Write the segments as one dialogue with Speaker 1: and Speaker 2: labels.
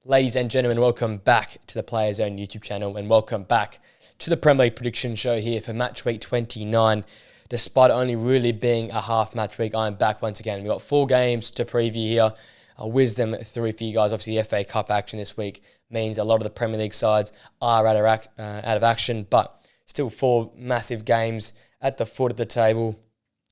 Speaker 1: Ladies and gentlemen, welcome back to the Players Own YouTube channel and welcome back to the Premier League prediction show here for match week 29. Despite only really being a half match week, I'm back once again. We've got 4 games to preview here. I'll whiz them through for you guys. Obviously, the FA Cup action this week means a lot of the Premier League sides are out of action, but still 4 massive games at the foot of the table,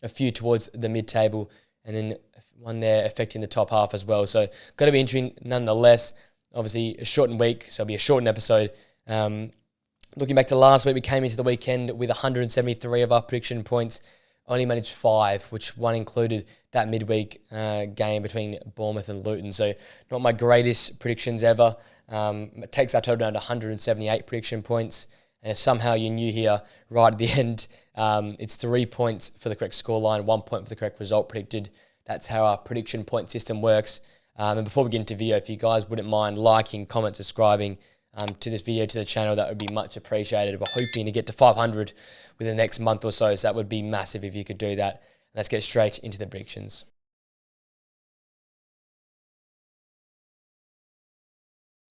Speaker 1: a few towards the mid-table, and then one there affecting the top half as well. So, got to be interesting nonetheless. Obviously, a shortened week, so it'll be a shortened episode. Looking back to last week, we came into the weekend with 173 of our prediction points, only managed 5, which one included that midweek game between Bournemouth and Luton. So not my greatest predictions ever. It takes our total down to 178 prediction points. And if somehow you're new here, right at the end, it's 3 points for the correct scoreline, 1 point for the correct result predicted. That's how our prediction point system works. And before we get into the video, if you guys wouldn't mind liking, comment, subscribing to this video, to the channel, that would be much appreciated. We're hoping to get to 500 within the next month or so that would be massive if you could do that. Let's get straight into the predictions.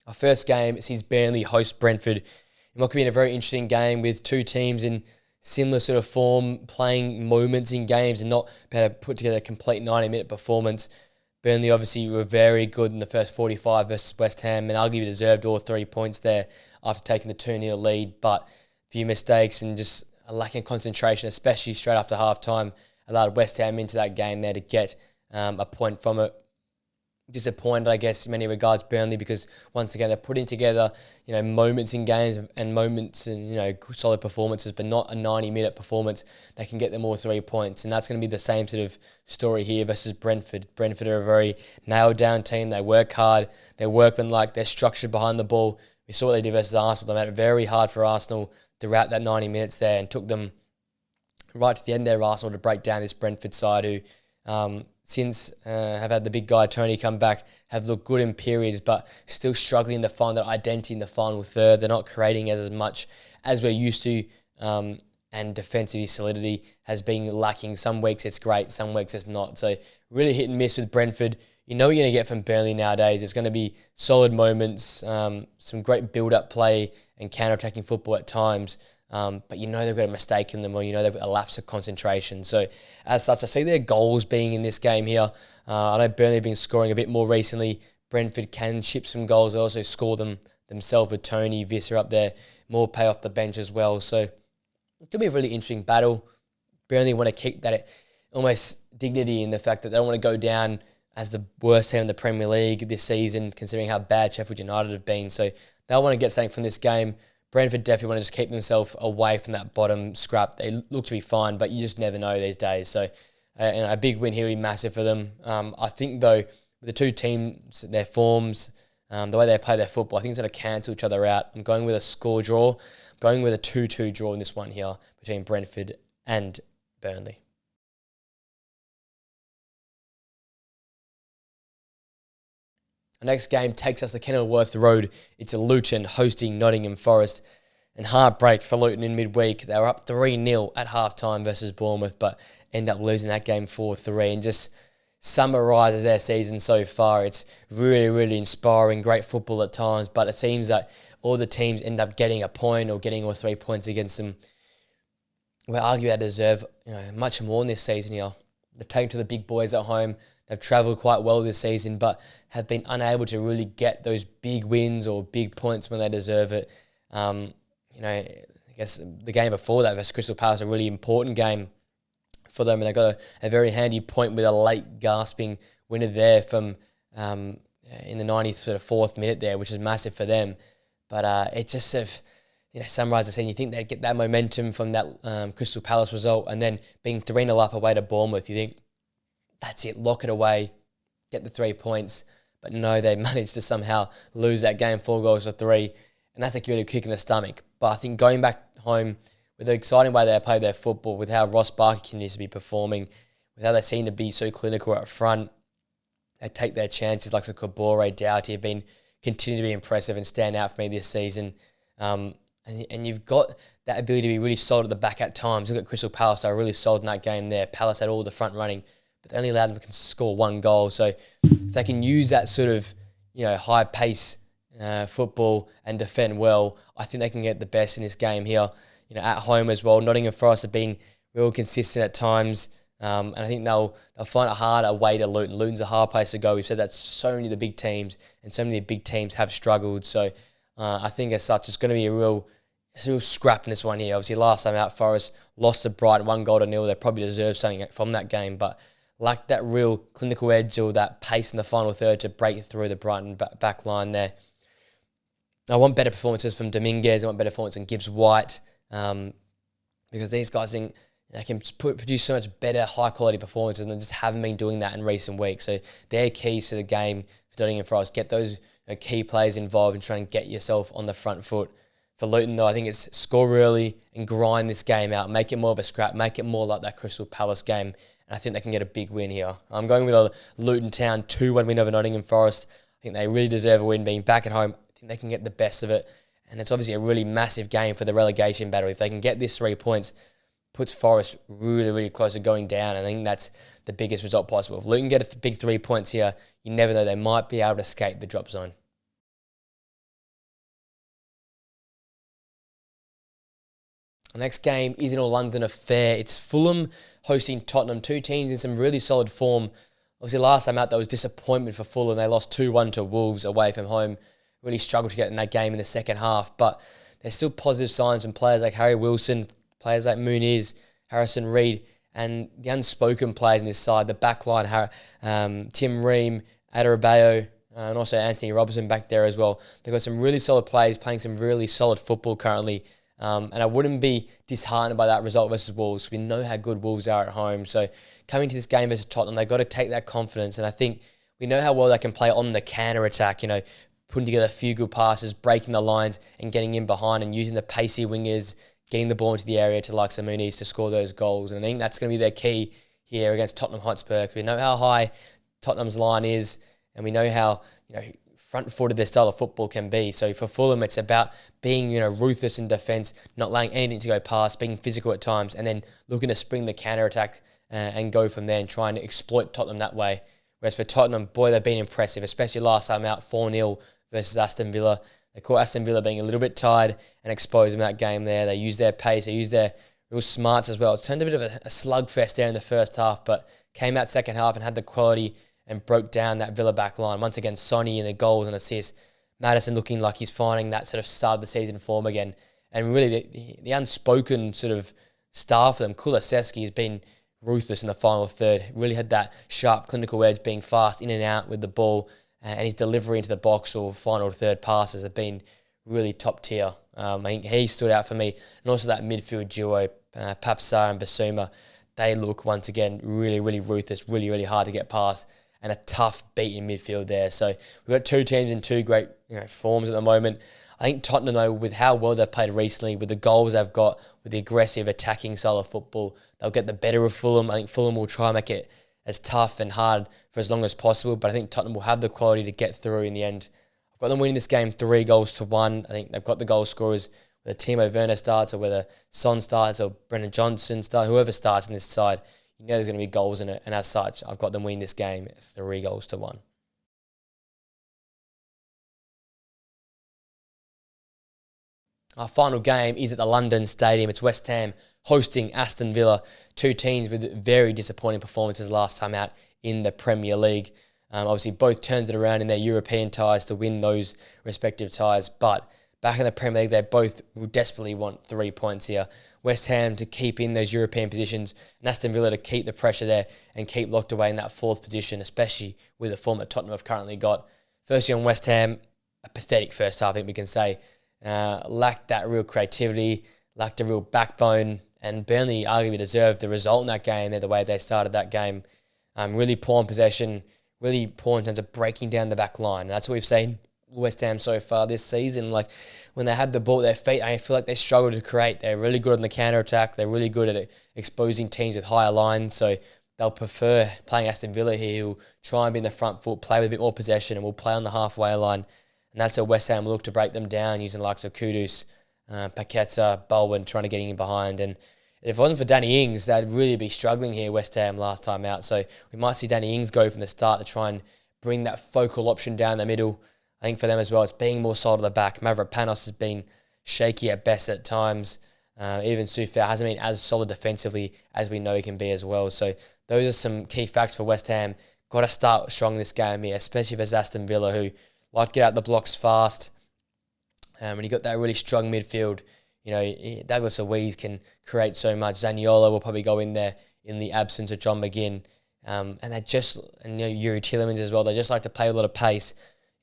Speaker 1: Our first game sees Burnley host Brentford in what could be a very interesting game with 2 teams in similar sort of form, playing moments in games and not being able to put together a complete 90-minute performance. Burnley obviously were very good in the first 45 versus West Ham and arguably deserved all 3 points there after taking the 2-0 lead, but a few mistakes and just a lack of concentration, especially straight after half-time, allowed West Ham into that game there to get a point from it. Disappointed, I guess, in many regards, Burnley, because once again they're putting together, moments in games and moments and solid performances, but not a 90-minute performance that can get them all 3 points. And that's going to be the same sort of story here versus Brentford. Brentford are a very nailed down team. They work hard. They're workmanlike. They're structured behind the ball. We saw what they did versus Arsenal. They made it very hard for Arsenal throughout that 90 minutes there and took them right to the end there, Arsenal, to break down this Brentford side who, since have had the big guy Tony come back, have looked good in periods, but still struggling to find that identity in the final third. They're not creating as much as we're used to, and defensive solidity has been lacking. Some weeks it's great, some weeks it's not. So really hit and miss with Brentford. You know what you're going to get from Burnley nowadays. There's going to be solid moments, some great build-up play and counter-attacking football at times. But they've got a mistake in them, or they've got a lapse of concentration. So as such, I see their goals being in this game here. I know Burnley have been scoring a bit more recently. Brentford can chip some goals. They also score them themselves with Tony, Visser up there. More pay off the bench as well. So it could be a really interesting battle. Burnley want to keep that almost dignity in the fact that they don't want to go down as the worst team in the Premier League this season, considering how bad Sheffield United have been. So they'll want to get something from this game. Brentford definitely want to just keep themselves away from that bottom scrap. They look to be fine, but you just never know these days. So a big win here would be massive for them. I think, though, with the 2 teams, their forms, the way they play their football, I think it's going to cancel each other out. I'm going with a score draw. I'm going with a 2-2 draw in this one here between Brentford and Burnley. Our next game takes us to Kenilworth Road. It's a Luton hosting Nottingham Forest. And heartbreak for Luton in midweek. They were up 3-0 at halftime versus Bournemouth, but end up losing that game 4-3. And just summarises their season so far. It's really, really inspiring, great football at times, but it seems that all the teams end up getting a point or getting all 3 points against them. We argue they deserve much more in this season here. They've taken to the big boys at home. They've travelled quite well this season, but have been unable to really get those big wins or big points when they deserve it. I guess the game before that versus Crystal Palace, a really important game for them, and they got a very handy point with a late gasping winner there from in the 94th minute there, which is massive for them. But it just summarised the scene. You think they'd get that momentum from that Crystal Palace result, and then being 3-0 up away to Bournemouth, you think, that's it, lock it away, get the 3 points. But no, they managed to somehow lose that game 4-3, and that's a really kick in the stomach. But I think going back home with the exciting way they play their football, with how Ross Barker continues to be performing, with how they seem to be so clinical up front, they take their chances like Kabore, Doughty have been continue to be impressive and stand out for me this season. And you've got that ability to be really solid at the back at times. Look at Crystal Palace, they were really solid in that game there. Palace had all the front running, but they only allowed them to score 1 goal. So if they can use that sort of high pace football and defend well, I think they can get the best in this game here. At home as well. Nottingham Forest have been real consistent at times, and I think they'll find it hard away to Luton. Luton's a hard place to go. We've said that so many of the big teams, and so many of the big teams have struggled. So I think as such, it's going to be a real scrap in this one here. Obviously, last time out, Forest lost to Brighton 1-0. They probably deserve something from that game, but lacked that real clinical edge or that pace in the final third to break through the Brighton back line there. I want better performances from Dominguez. I want better performance from Gibbs-White. Because these guys think they can produce so much better, high-quality performances and they just haven't been doing that in recent weeks. So they're keys to the game for Nottingham Forest. Get those key players involved and try and get yourself on the front foot. For Luton, though, I think it's score early and grind this game out. Make it more of a scrap. Make it more like that Crystal Palace game. And I think they can get a big win here. I'm going with a Luton Town 2-1 win over Nottingham Forest. I think they really deserve a win. Being back at home, I think they can get the best of it. And it's obviously a really massive game for the relegation battle. If they can get this 3 points, puts Forest really, really close to going down. I think that's the biggest result possible. If Luton get a big 3 points here, you never know, they might be able to escape the drop zone. The next game is in a London affair. It's Fulham hosting Tottenham. Two teams in some really solid form. Obviously, last time out, there was disappointment for Fulham. They lost 2-1 to Wolves away from home. Really struggled to get in that game in the second half, but there's still positive signs from players like Harry Wilson, players like Muniz, Harrison Reed, and the unspoken players in this side, the backline, Tim Ream, Adarabioyo, and also Anthony Robinson back there as well. They've got some really solid players playing some really solid football currently, and I wouldn't be disheartened by that result versus Wolves. We know how good Wolves are at home, so coming to this game versus Tottenham, they've got to take that confidence, and I think we know how well they can play on the counter-attack, putting together a few good passes, breaking the lines and getting in behind and using the pacey wingers, getting the ball into the area to like Muniz to score those goals. And I think that's going to be their key here against Tottenham Hotspur. We know how high Tottenham's line is and we know how front-footed their style of football can be. So for Fulham, it's about being ruthless in defence, not allowing anything to go past, being physical at times, and then looking to spring the counter-attack and go from there and trying to exploit Tottenham that way. Whereas for Tottenham, boy, they've been impressive, especially last time out, 4-0 versus Aston Villa. They caught Aston Villa being a little bit tired and exposed them that game there. They used their pace. They used their real smarts as well. It turned a bit of a slugfest there in the first half, but came out second half and had the quality and broke down that Villa back line. Once again, Sonny in the goals and assists. Maddison looking like he's finding that sort of start of the season form again. And really, the unspoken sort of star for them, Kulusevski, has been ruthless in the final third. Really had that sharp clinical edge, being fast in and out with the ball, and his delivery into the box or final third passes have been really top tier. I think he stood out for me. And also that midfield duo, Papsar and Basuma, they look, once again, really, really ruthless, really, really hard to get past, and a tough beat in midfield there. So we've got two teams in two great forms at the moment. I think Tottenham, though, with how well they've played recently, with the goals they've got, with the aggressive attacking style of football, they'll get the better of Fulham. I think Fulham will try and make it as tough and hard for as long as possible, but I think Tottenham will have the quality to get through in the end. I've got them winning this game 3-1. I think they've got the goal scorers, whether Timo Werner starts or whether Son starts or Brennan Johnson starts, whoever starts in this side, there's going to be goals in it, and as such, I've got them winning this game 3-1. Our final game is at the London Stadium. It's West Ham hosting Aston Villa, two teams with very disappointing performances last time out in the Premier League. Obviously, both turned it around in their European ties to win those respective ties, but back in the Premier League, they both desperately want 3 points here. West Ham to keep in those European positions, and Aston Villa to keep the pressure there and keep locked away in that fourth position, especially with the form that Tottenham have currently got. Firstly, on West Ham, a pathetic first half, I think we can say. Lacked that real creativity, lacked a real backbone, and Burnley arguably deserved the result in that game, the way they started that game. Really poor in possession, really poor in terms of breaking down the back line. And that's what we've seen West Ham so far this season. Like, when they had the ball at their feet, I feel like they struggle to create. They're really good on the counter-attack. They're really good at exposing teams with higher lines. So they'll prefer playing Aston Villa here, who'll try and be in the front foot, play with a bit more possession, and will play on the halfway line. And that's how West Ham will look to break them down, using the likes of Kudus, Paqueta, Bowen, trying to get in behind. And if it wasn't for Danny Ings, they'd really be struggling here, West Ham, last time out. So we might see Danny Ings go from the start to try and bring that focal option down the middle. I I think for them as well, it's being more solid at the back. Mavropanos has been shaky at best at times. Even Soufal hasn't been as solid defensively as we know he can be as well. So those are some key facts for West Ham. Got to start strong this game here, especially versus Aston Villa, who like to get out the blocks fast. And you got that really strong midfield. You know, Douglas Luiz can create so much. Zaniolo will probably go in there in the absence of John McGinn. And Yuri Tielemans as well. They just like to play a lot of pace.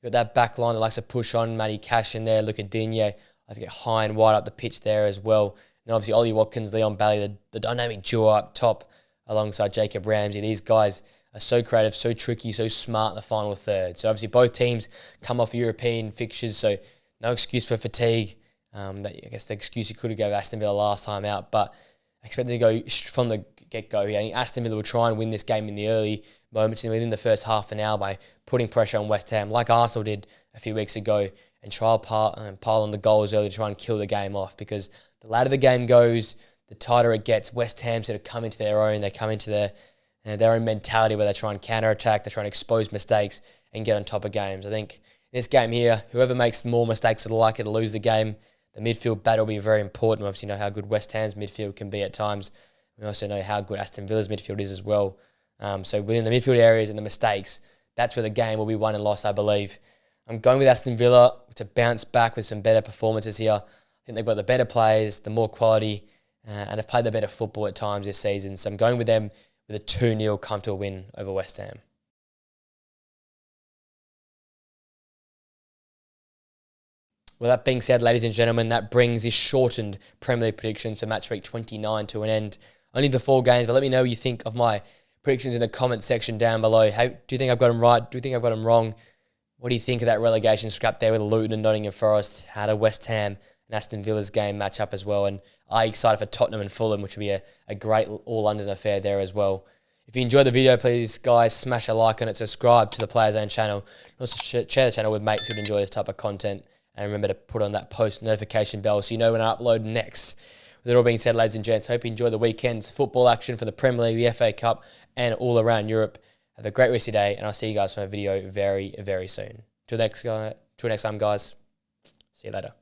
Speaker 1: You've got that back line that likes to push on. Matty Cash in there. Luca Digne. I think get high and wide up the pitch there as well. And obviously Ollie Watkins, Leon Bailey, the dynamic duo up top alongside Jacob Ramsey. These guys are so creative, so tricky, so smart in the final third. So obviously both teams come off European fixtures, so no excuse for fatigue. I guess the excuse you could have gave Aston Villa last time out, but I expect them to go from the get-go here. I think Aston Villa will try and win this game in the early moments within the first half an hour by putting pressure on West Ham, like Arsenal did a few weeks ago, and try to pile on the goals early to try and kill the game off, because the later the game goes, the tighter it gets. West Ham sort of come into their own. They come into their own mentality where they try and counter-attack, they try and expose mistakes and get on top of games. I think in this game here, whoever makes more mistakes are likely to lose the game. The midfield battle will be very important. We obviously know how good West Ham's midfield can be at times. We also know how good Aston Villa's midfield is as well. So within the midfield areas and the mistakes, that's where the game will be won and lost, I believe. I'm going with Aston Villa to bounce back with some better performances here. I think they've got the better players, the more quality, and have played the better football at times this season. So I'm going with them with a 2-0 comfortable win over West Ham. Well, that being said, ladies and gentlemen, that brings this shortened Premier League predictions for Matchweek 29 to an end. Only the 4 games, but let me know what you think of my predictions in the comment section down below. Hey, do you think I've got them right? Do you think I've got them wrong? What do you think of that relegation scrap there with Luton and Nottingham Forest? How do West Ham and Aston Villa's game match up as well? And are you excited for Tottenham and Fulham, which will be a great all-London affair there as well? If you enjoyed the video, please, guys, smash a like on it, subscribe to the Players Own channel, and also share the channel with mates who enjoy this type of content. And remember to put on that post notification bell so you know when I upload next. With it all being said, ladies and gents, hope you enjoy the weekend's football action for the Premier League, the FA Cup, and all around Europe. Have a great rest of your day, and I'll see you guys for a video very, very soon. Till next time, guys. See you later.